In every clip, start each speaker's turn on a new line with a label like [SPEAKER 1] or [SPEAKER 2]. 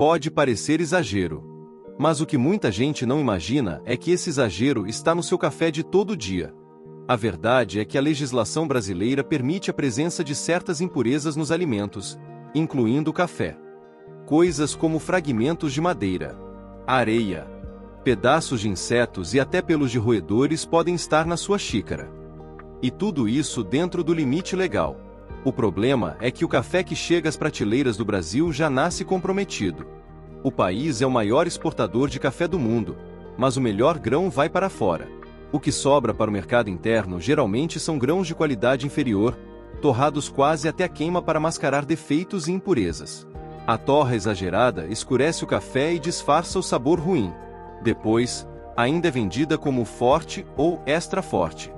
[SPEAKER 1] Pode parecer exagero. Mas o que muita gente não imagina é que esse exagero está no seu café de todo dia. A verdade é que a legislação brasileira permite a presença de certas impurezas nos alimentos, incluindo o café. Coisas como fragmentos de madeira, areia, pedaços de insetos e até pelos de roedores podem estar na sua xícara. E tudo isso dentro do limite legal. O problema é que o café que chega às prateleiras do Brasil já nasce comprometido. O país é o maior exportador de café do mundo, mas o melhor grão vai para fora. O que sobra para o mercado interno geralmente são grãos de qualidade inferior, torrados quase até a queima para mascarar defeitos e impurezas. A torra exagerada escurece o café e disfarça o sabor ruim. Depois, ainda é vendida como forte ou extra forte.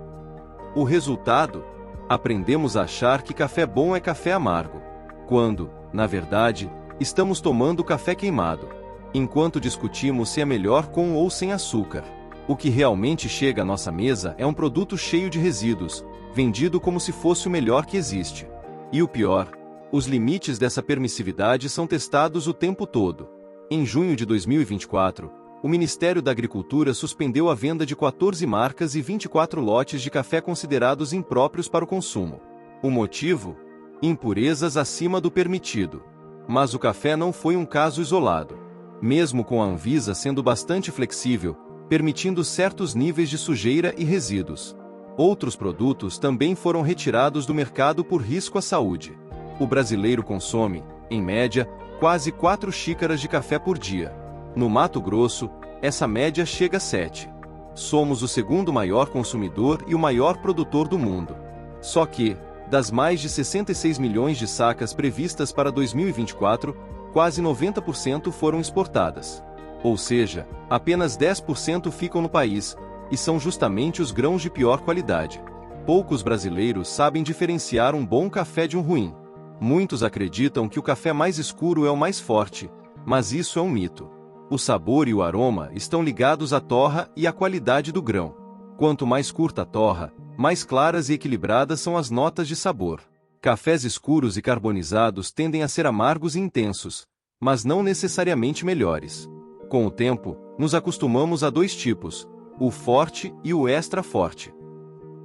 [SPEAKER 1] O resultado? Aprendemos a achar que café bom é café amargo, quando, na verdade, estamos tomando café queimado, enquanto discutimos se é melhor com ou sem açúcar. O que realmente chega à nossa mesa é um produto cheio de resíduos, vendido como se fosse o melhor que existe. E o pior, os limites dessa permissividade são testados o tempo todo. Em junho de 2024, o Ministério da Agricultura suspendeu a venda de 14 marcas e 24 lotes de café considerados impróprios para o consumo. O motivo? Impurezas acima do permitido. Mas o café não foi um caso isolado. Mesmo com a Anvisa sendo bastante flexível, permitindo certos níveis de sujeira e resíduos, outros produtos também foram retirados do mercado por risco à saúde. O brasileiro consome, em média, quase 4 xícaras de café por dia. No Mato Grosso, essa média chega a 7. Somos o segundo maior consumidor e o maior produtor do mundo. Só que, das mais de 66 milhões de sacas previstas para 2024, quase 90% foram exportadas. Ou seja, apenas 10% ficam no país, e são justamente os grãos de pior qualidade. Poucos brasileiros sabem diferenciar um bom café de um ruim. Muitos acreditam que o café mais escuro é o mais forte, mas isso é um mito. O sabor e o aroma estão ligados à torra e à qualidade do grão. Quanto mais curta a torra, mais claras e equilibradas são as notas de sabor. Cafés escuros e carbonizados tendem a ser amargos e intensos, mas não necessariamente melhores. Com o tempo, nos acostumamos a 2 tipos, o forte e o extra forte,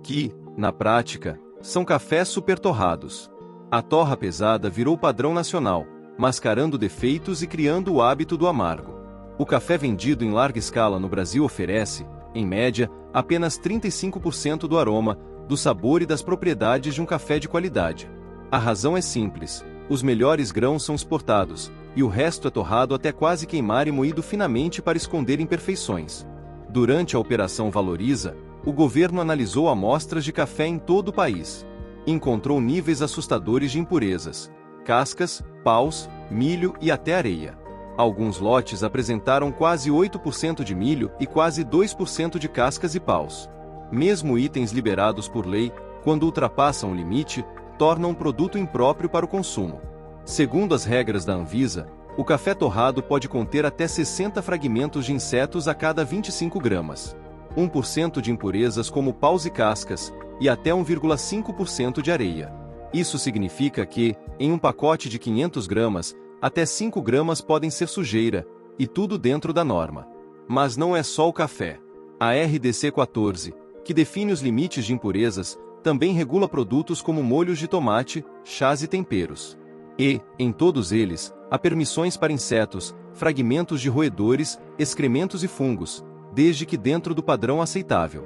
[SPEAKER 1] que, na prática, são cafés supertorrados. A torra pesada virou padrão nacional, mascarando defeitos e criando o hábito do amargo. O café vendido em larga escala no Brasil oferece, em média, apenas 35% do aroma, do sabor e das propriedades de um café de qualidade. A razão é simples: os melhores grãos são exportados, e o resto é torrado até quase queimar e moído finamente para esconder imperfeições. Durante a Operação Valoriza, o governo analisou amostras de café em todo o país. Encontrou níveis assustadores de impurezas, cascas, paus, milho e até areia. Alguns lotes apresentaram quase 8% de milho e quase 2% de cascas e paus. Mesmo itens liberados por lei, quando ultrapassam o limite, tornam um produto impróprio para o consumo. Segundo as regras da Anvisa, o café torrado pode conter até 60 fragmentos de insetos a cada 25 gramas, 1% de impurezas como paus e cascas, e até 1,5% de areia. Isso significa que, em um pacote de 500 gramas, até 5 gramas podem ser sujeira, e tudo dentro da norma. Mas não é só o café. A RDC 14, que define os limites de impurezas, também regula produtos como molhos de tomate, chás e temperos. E, em todos eles, há permissões para insetos, fragmentos de roedores, excrementos e fungos, desde que dentro do padrão aceitável.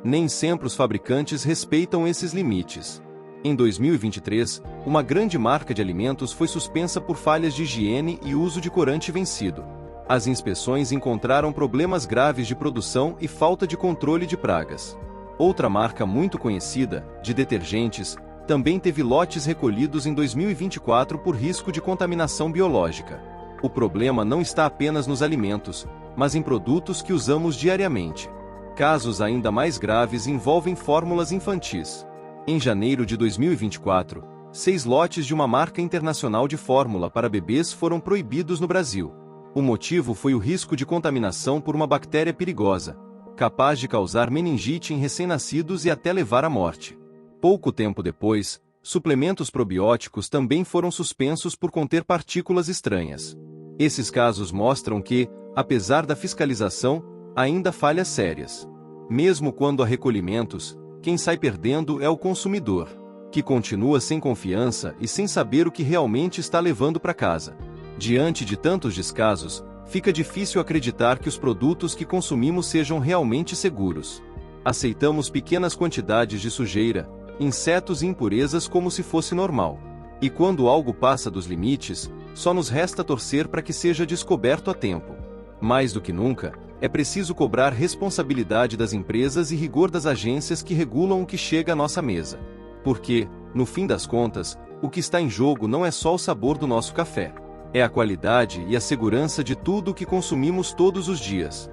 [SPEAKER 1] Nem sempre os fabricantes respeitam esses limites. Em 2023, uma grande marca de alimentos foi suspensa por falhas de higiene e uso de corante vencido. As inspeções encontraram problemas graves de produção e falta de controle de pragas. Outra marca muito conhecida, de detergentes, também teve lotes recolhidos em 2024 por risco de contaminação biológica. O problema não está apenas nos alimentos, mas em produtos que usamos diariamente. Casos ainda mais graves envolvem fórmulas infantis. Em janeiro de 2024, 6 lotes de uma marca internacional de fórmula para bebês foram proibidos no Brasil. O motivo foi o risco de contaminação por uma bactéria perigosa, capaz de causar meningite em recém-nascidos e até levar à morte. Pouco tempo depois, suplementos probióticos também foram suspensos por conter partículas estranhas. Esses casos mostram que, apesar da fiscalização, ainda há falhas sérias. Mesmo quando há recolhimentos, quem sai perdendo é o consumidor, que continua sem confiança e sem saber o que realmente está levando para casa. Diante de tantos descasos, fica difícil acreditar que os produtos que consumimos sejam realmente seguros. Aceitamos pequenas quantidades de sujeira, insetos e impurezas como se fosse normal. E quando algo passa dos limites, só nos resta torcer para que seja descoberto a tempo. Mais do que nunca, é preciso cobrar responsabilidade das empresas e rigor das agências que regulam o que chega à nossa mesa. Porque, no fim das contas, o que está em jogo não é só o sabor do nosso café. É a qualidade e a segurança de tudo o que consumimos todos os dias.